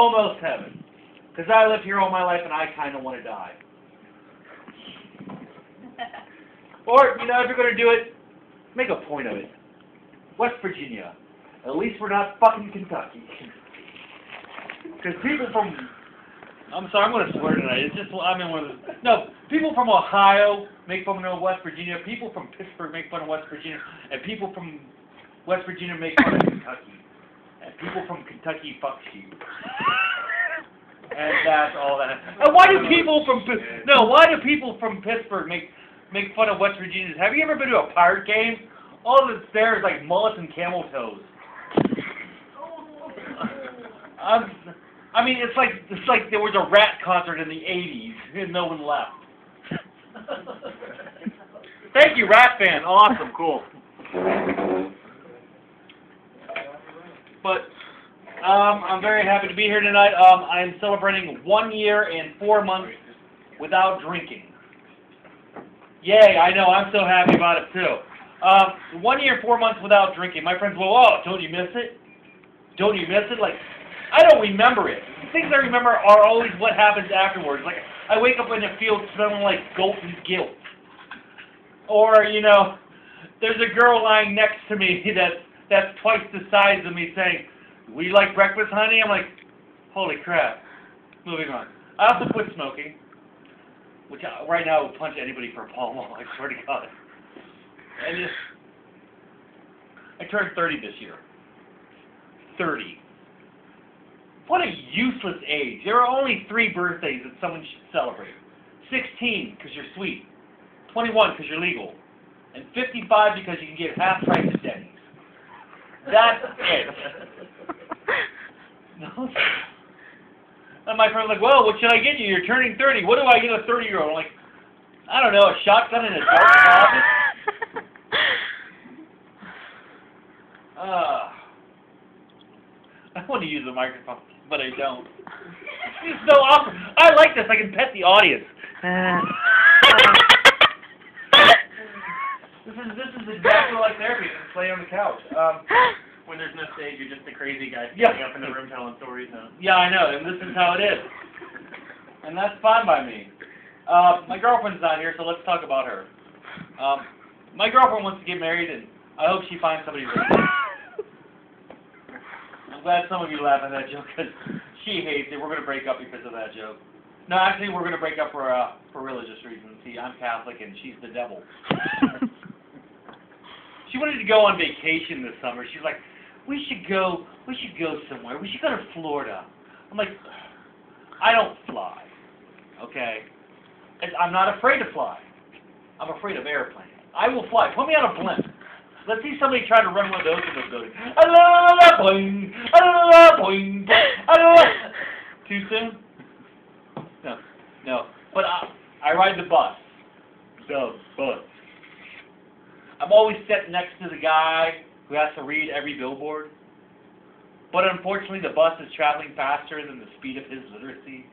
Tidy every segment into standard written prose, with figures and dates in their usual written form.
almost heaven. Because I lived here all my life and I kind of want to die. Or, you know, if you're going to do it, make a point of it. West Virginia. At least we're not fucking Kentucky. Because people from... I'm sorry, I'm going to swear tonight. It's just, I'm in one of the... No, people from Ohio make fun of West Virginia. People from Pittsburgh make fun of West Virginia. And people from West Virginia make fun of Kentucky. And people from Kentucky fuck you. And that's all that. And why do people from... No, why do people from Pittsburgh make fun of West Virginians? Have you ever been to a Pirate game? All that's there is like mullets and camel toes. I mean, it's like there was a Rat concert in the '80s and no one left. Thank you, Rat fan. Awesome, cool. But I'm very happy to be here tonight. I'm celebrating 1 year and 4 months without drinking. Yay! I know. I'm so happy about it too. 1 year and 4 months without drinking. My friends go, "Oh, don't you miss it? Don't you miss it?" Like, I don't remember it. The things I remember are always what happens afterwards. Like, I wake up in the field smelling like goat and guilt. Or, you know, there's a girl lying next to me that's twice the size of me saying, "Will you like breakfast, honey?" I'm like, holy crap. Moving on. I also quit smoking, which right now I would punch anybody for a Pall Mall, I swear to God. And I turned 30 this year. 30. What a useless age. There are only 3 birthdays that someone should celebrate. 16, because you're sweet. 21, because you're legal. And 55, because you can get half price at Denny's. That's it. No. And my friend's like, "Well, what should I get you? You're turning 30. What do I get a 30-year-old? I'm like, I don't know, a shotgun in a dark closet? I want to use the microphone, but I don't. It's so awesome. I like this. I can pet the audience. This is exactly like therapy. I can play on the couch. When there's no stage, you're just a crazy guy Yeah. sitting up in the room telling stories. Huh? Yeah, I know, and this is how it is. And that's fine by me. My girlfriend's not here, so let's talk about her. My girlfriend wants to get married, and I hope she finds somebody really good. I'm glad some of you laugh at that joke, because she hates it. We're going to break up because of that joke. No, actually, we're going to break up for religious reasons. See, I'm Catholic, and she's the devil. She wanted to go on vacation this summer. She's like, we should go somewhere. We should go to Florida. I'm like, I don't fly, okay? I'm not afraid to fly. I'm afraid of airplanes. I will fly. Put me on a blimp. Let's see somebody try to run one of those in those buildings. Too soon? No. But I ride the bus. The bus. I'm always sitting next to the guy who has to read every billboard. But unfortunately, the bus is traveling faster than the speed of his literacy.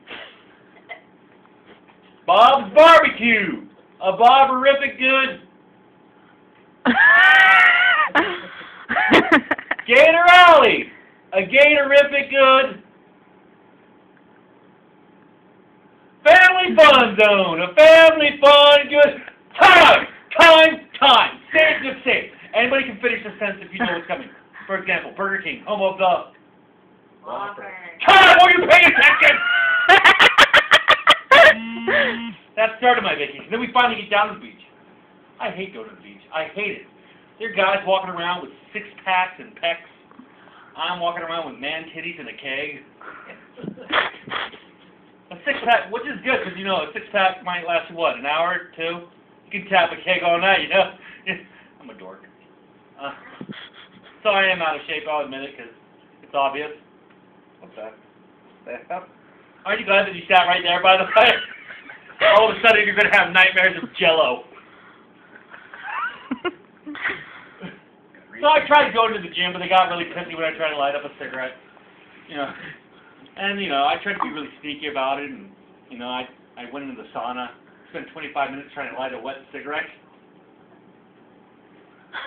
Bob's Barbecue! A Bob-erific good. Gator Alley! A Gatorific good. Family Fun Zone! A family fun good. Time! Say it. Anybody can finish the sentence if you know what's coming. For example, Burger King, home of the... Whopper. Time! Are you paying attention? That started my vacation. Then we finally get down to the beach. I hate going to the beach. I hate it. There are guys walking around with 6-packs and pecs. I'm walking around with man titties and a keg. A 6-pack, which is good, because, you know, a 6-pack might last, what, an hour, 2? You can tap a keg all night, you know? I'm a dork. So I am out of shape, I'll admit it, because it's obvious. What's that? Aren't you glad that you sat right there, by the way? All of a sudden, you're going to have nightmares of Jell-O. So I tried going to the gym, but they got really pissy when I tried to light up a cigarette. You know, and, you know, I tried to be really sneaky about it, and, you know, I went into the sauna, spent 25 minutes trying to light a wet cigarette.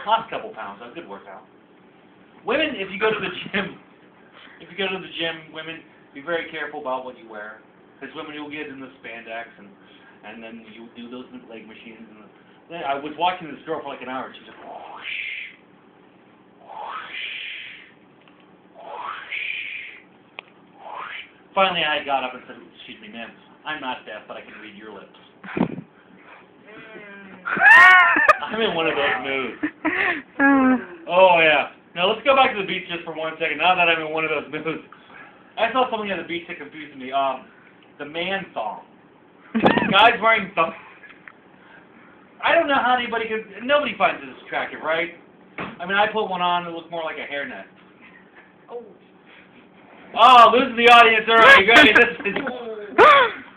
Lost a couple pounds, a good workout. Women, if you go to the gym, women, be very careful about what you wear. Because women will get in the spandex and then you do those leg machines. And then I was watching this girl for like an hour. She was like, whoosh, whoosh, whoosh, whoosh. Finally, I got up and said, excuse me, ma'am, I'm not deaf, but I can read your lips. I'm in one of those moods. Oh, yeah. Now, let's go back to the beach just for 1 second. Now that I'm in one of those moods, I saw something at the beach that confused me. The man thong. Guys wearing thong. I don't know how anybody could... Nobody finds this attractive, right? I mean, I put one on, it looks more like a hairnet. Oh, losing the audience already.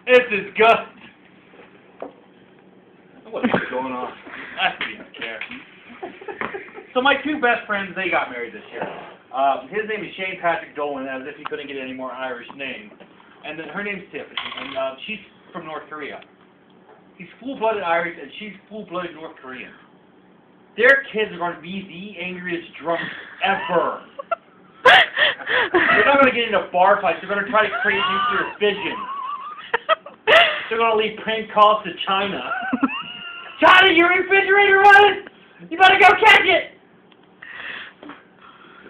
This is good. What's going on? I don't even care. So my two best friends, they got married this year. His name is Shane Patrick Dolan, as if he couldn't get any more Irish name. And then her name's Tiffany, and she's from North Korea. He's full-blooded Irish, and she's full-blooded North Korean. Their kids are going to be the angriest drunks ever. They're not going to get into bar fights. They're going to try to create nuclear fission. They're going to leave prank calls to China. China, your refrigerator running! You better go catch it!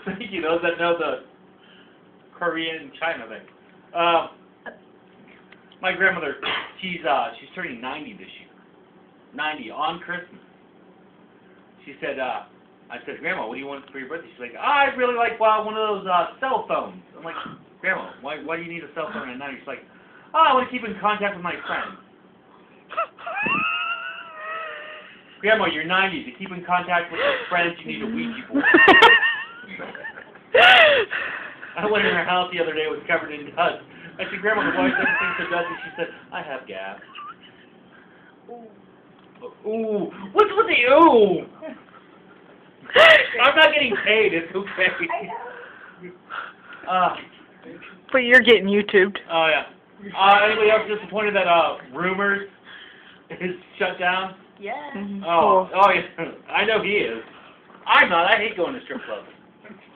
Thank you, those that know the Korean China thing. My grandmother, she's turning 90 this year. 90 on Christmas. She said, I said, Grandma, what do you want for your birthday? She's like, I really like one of those cell phones. I'm like, Grandma, why do you need a cell phone at 90? She's like, I want to keep in contact with my friends. Grandma, you're 90. To keep in contact with your friends, you need a Ouija board. I went in her house the other day. It was covered in dust. I said, Grandma, why is everything so dusty? She said, I have gas. Ooh. What's with the ooh? I'm not getting paid. It's okay. But you're getting YouTubed. Oh, yeah. Anybody else disappointed that Rumors is shut down? Yeah. Oh, yeah. I know he is. I'm not. I hate going to strip clubs.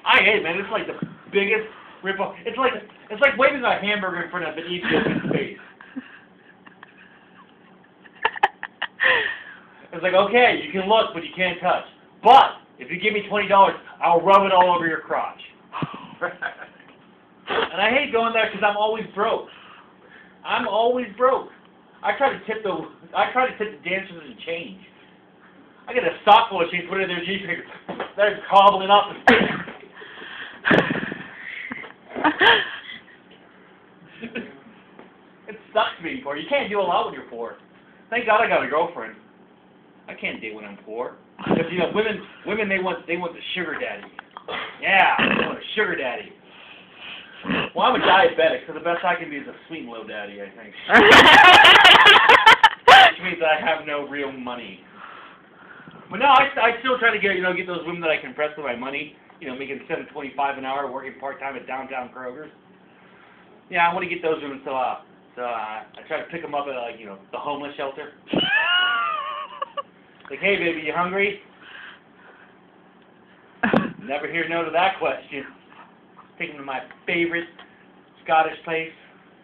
I hate it, man. It's like the biggest rip-off. It's like waving a hamburger in front of an Ethiopian's face. It's like, okay, you can look, but you can't touch. But if you give me $20, I'll rub it all over your crotch. And I hate going there because I'm always broke. I'm always broke. I try to tip the dancers in change. I get a sock full of change, put it in their jeans, they're cobbling up and it sucks being poor. You can't do a lot when you're poor. Thank God I got a girlfriend. I can't date when I'm poor. Because you know, women they want the sugar daddy. Yeah, they want a sugar daddy. Well, I'm a diabetic, so the best I can be is a sweet and low daddy, I think. Which means that I have no real money. But no, I still try to get those women that I can impress with my money. You know, making $7.25 an hour, working part-time at downtown Kroger's. Yeah, I want to get those women, so I try to pick them up at, the homeless shelter. Like, hey, baby, you hungry? Never hear no to that question. Take them to my favorite Scottish place,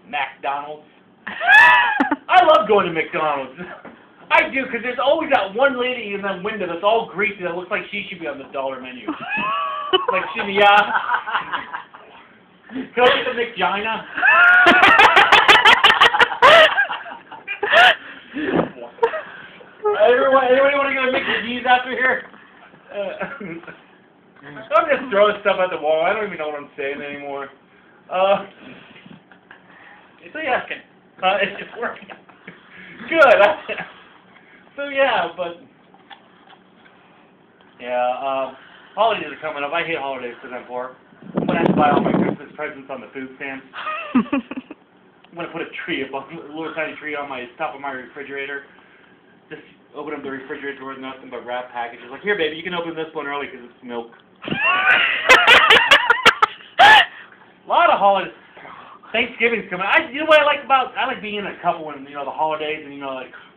McDonald's. I love going to McDonald's. I do, because there's always that one lady in that window that's all greasy that looks like she should be on the dollar menu. Like, yeah. Can I get the McGina? Anybody want to go make the D's after here? I'm just throwing stuff at the wall. I don't even know what I'm saying anymore. So yeah, it's just working. Good. So yeah, but yeah, holidays are coming up. I hate holidays because I'm poor. I'm gonna have to buy all my Christmas presents on the food stamps. I'm gonna put a little tiny tree on my top of my refrigerator. Just open up the refrigerator door with nothing but wrap packages. Like, here, baby, you can open this one early because it's milk. A lot of holidays. Thanksgiving's coming. You know what I like being in a couple and the holidays and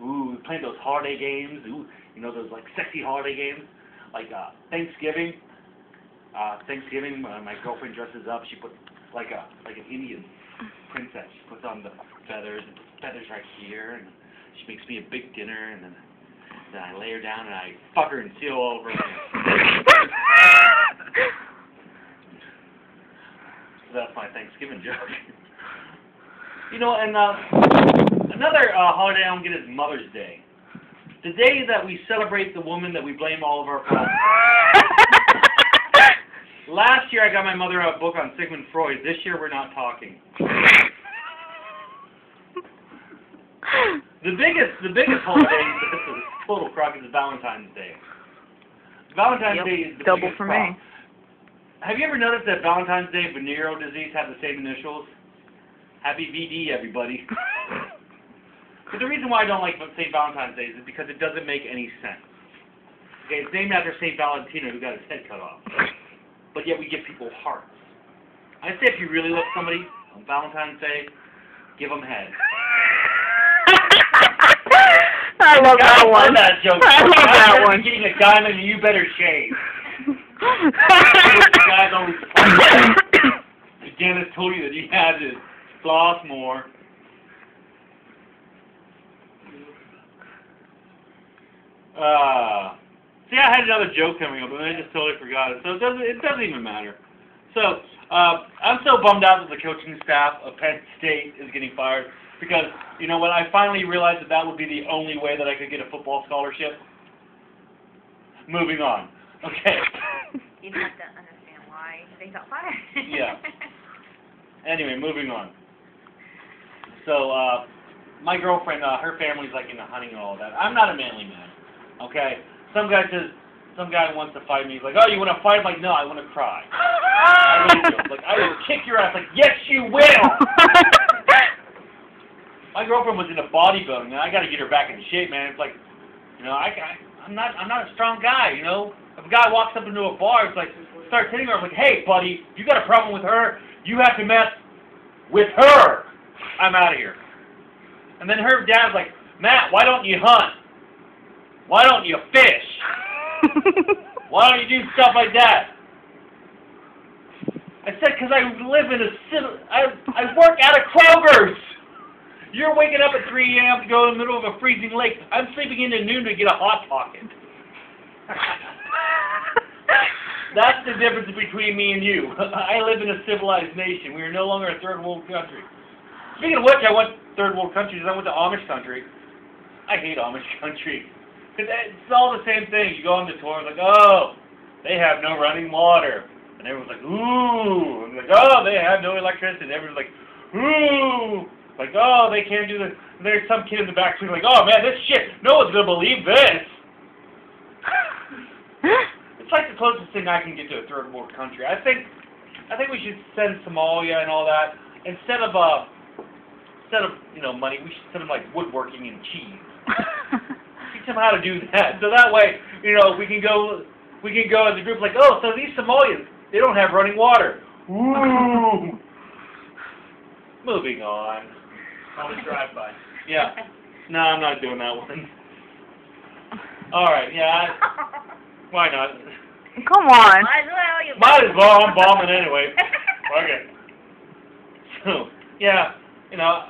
ooh, playing those holiday games. Ooh, those sexy holiday games like Thanksgiving. My girlfriend dresses up. She puts like an Indian puts on the feathers, and puts the feathers right here, and she makes me a big dinner, and then I lay her down and I fuck her and seal all over her. So that's my Thanksgiving joke. You know, and another holiday I don't get is Mother's Day. The day that we celebrate the woman that we blame all of our problems. Last year I got my mother a book on Sigmund Freud. This year we're not talking. The biggest holiday is total crock is Valentine's Day. Valentine's Day is the double biggest for crock. me. Have you ever noticed that Valentine's Day and venereal disease have the same initials? Happy VD, everybody. But the reason why I don't like St. Valentine's Day is because it doesn't make any sense. Okay, it's named after St. Valentino who got his head cut off. But yet we give people hearts. I say if you really love somebody on Valentine's Day, give them head. I love that one. That joke. I love that one. Getting a diamond, and you better shave. The guys always fight. Dennis told you that he had to floss more. See, I had another joke coming up, and I just totally forgot it. So it doesn't even matter. So I'm so bummed out that the coaching staff of Penn State is getting fired because you know what? I finally realized that would be the only way that I could get a football scholarship. Moving on. Okay. You have to understand why they got fired. Yeah. Anyway, moving on. So my girlfriend, her family's like into hunting and all that. I'm not a manly man. Okay. Some guy wants to fight me. He's like, oh, you want to fight? I'm like, no, I want to cry. I really do. Like, I will kick your ass. Like, yes, you will. My girlfriend was into bodybuilding, and I got to get her back in shape, man. It's like, you know, I'm not a strong guy, you know. If a guy walks up into a bar, it's like, starts hitting her. I'm like, hey, buddy, if you got a problem with her, you have to mess with her. I'm out of here. And then her dad's like, Matt, why don't you hunt? Why don't you fish? Why don't you do stuff like that? I said, because I live in I work out of Kroger's. You're waking up at 3 a.m. to go in the middle of a freezing lake. I'm sleeping into noon to get a Hot Pocket. That's the difference between me and you. I live in a civilized nation. We are no longer a third world country. Speaking of which, I went third world countries. I went to Amish country. I hate Amish country. Because it's all the same thing. You go on the tour, it's like, oh, they have no running water. And everyone's like, ooh. And like, oh, they have no electricity. And everyone's like, ooh. Like, oh, they can't do this. And there's some kid in the back like, oh, man, this shit. No one's going to believe this. It's like the closest thing I can get to a third world country. I think we should send Somalia and all that. Instead of you know, money, we should send them like woodworking and cheese. Teach them how to do that. So that way, you know, we can go as a group like, oh, so these Somalians, they don't have running water. Ooh. Moving on. Always drive by. Yeah. No, I'm not doing that one. All right. Yeah. Why not? Come on. Might as well. I'm bombing anyway. Okay. So, yeah, you know,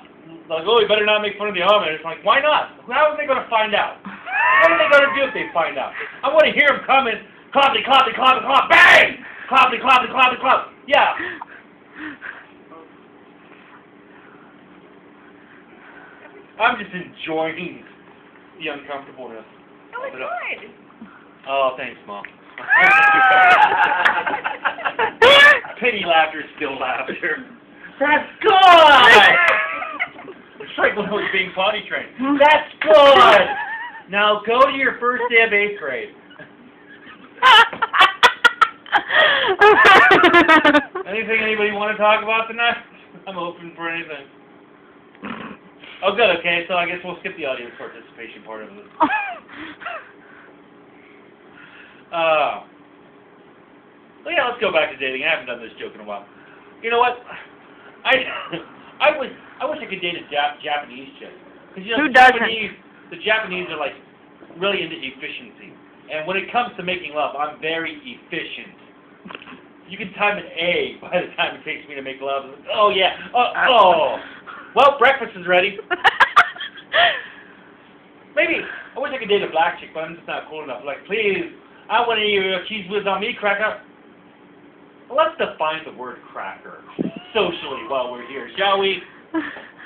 like, oh, you better not make fun of the Amish. It's like, why not? How are they going to find out? What are they going to do if they find out? I want to hear them coming. Cloppy, cloppy, cloppy, clop. Bang! Cloppy, cloppy, cloppy, clop. Yeah. I'm just enjoying the uncomfortableness. Oh, it's good. Oh, thanks, Mom. Pity laughter is still laughter. That's good! It's like when I was being potty trained. That's good! Now go to your first day of 8th grade. Anything anybody want to talk about tonight? I'm open for anything. Oh, good, okay, so I guess we'll skip the audience participation part of this. Well, yeah, let's go back to dating. I haven't done this joke in a while. You know what? I wish I could date a Japanese chick. Cause, you know, Who doesn't? The Japanese are like really into efficiency, and when it comes to making love, I'm very efficient. You can time an A by the time it takes me to make love. Oh yeah. Oh. Well, breakfast is ready. Maybe, I wish I could date a black chick, but I'm just not cool enough. Like, please, I want any of your cheese whiz on me, cracker. Well, let's define the word cracker socially while we're here, shall we?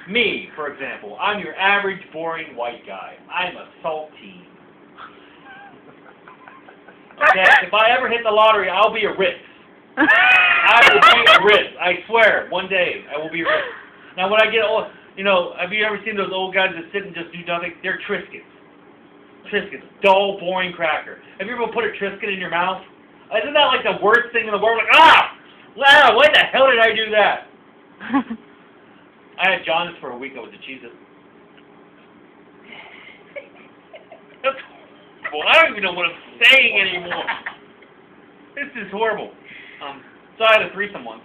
Me, for example, I'm your average, boring white guy. I'm a saltine. Okay, if I ever hit the lottery, I'll be a Ritz. I will be a Ritz. I swear, one day I will be a Ritz. Now, when I get old, you know, have you ever seen those old guys that sit and just do nothing? They're Triscuits. Triscuits, dull, boring cracker. Have you ever put a Triscuit in your mouth? Isn't that like the worst thing in the world? Like, wow, why the hell did I do that? I had jaundice for a week. I was a Cheez-It. That's horrible. I don't even know what I'm saying anymore. This is horrible. So I had a threesome once.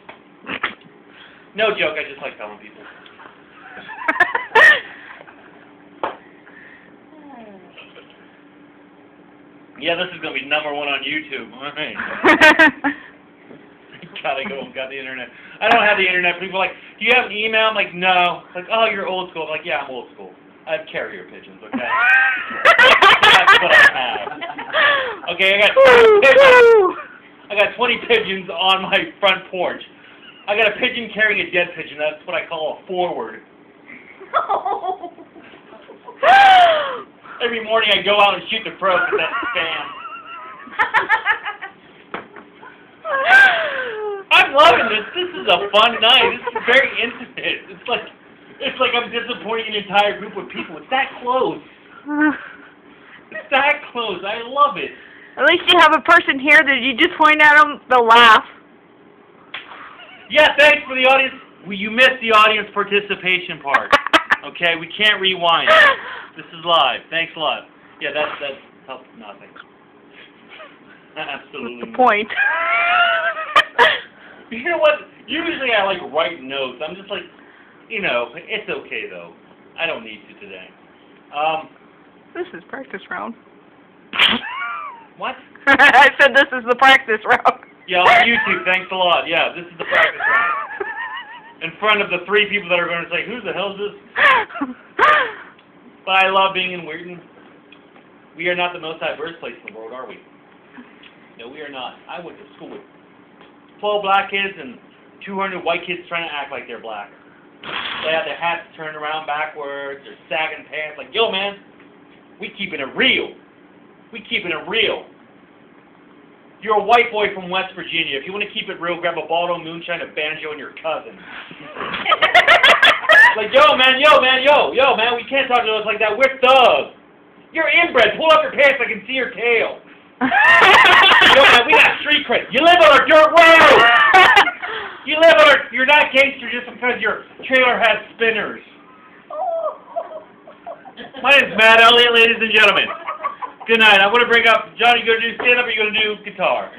No joke. I just like telling people. Yeah, this is gonna be #1 on YouTube. All right. Gotta go. Got the internet. I don't have the internet. People are like, do you have an email? I'm like, no. Like, oh, you're old school. I'm like, yeah, I'm old school. I have carrier pigeons. Okay. That's what I have. Okay, I got 20 pigeons on my front porch. I got a pigeon carrying a dead pigeon. That's what I call a forward. Every morning I go out and shoot the crows with that spam. I'm loving this. This is a fun night. This is very intimate. It's like I'm disappointing an entire group of people. It's that close. It's that close. I love it. At least you have a person here that you just point at them, they'll laugh. Yeah, thanks for the audience. You missed the audience participation part. Okay, we can't rewind. This is live. Thanks a lot. Yeah, that's helps nothing. Absolutely. What's the point? You know what? Usually I like write notes. I'm just like, you know, it's okay though. I don't need to today. This is practice round. What? I said this is the practice round. Yeah, on YouTube. Thanks a lot. Yeah, this is the practice round. In front of the 3 people that are going to say, who the hell is this? But I love being in Weirton. We are not the most diverse place in the world, are we? No, we are not. I went to school with 12 black kids and 200 white kids trying to act like they're black. They have their hats turned around backwards, they're sagging pants, like, yo, man, we keeping it real. We keeping it real. You're a white boy from West Virginia. If you want to keep it real, grab a bottle of moonshine, a banjo, and your cousin. Like, yo, man, we can't talk to us like that. We're thugs. You're inbred. Pull up your pants so I can see your tail. Yo, man, we got street cred. You live on a dirt road. You're not gangster just because your trailer has spinners. My name's Matt Elliott, ladies and gentlemen. Good night. I'm going to bring up, Johnny, you going to do stand-up or you going to do guitar?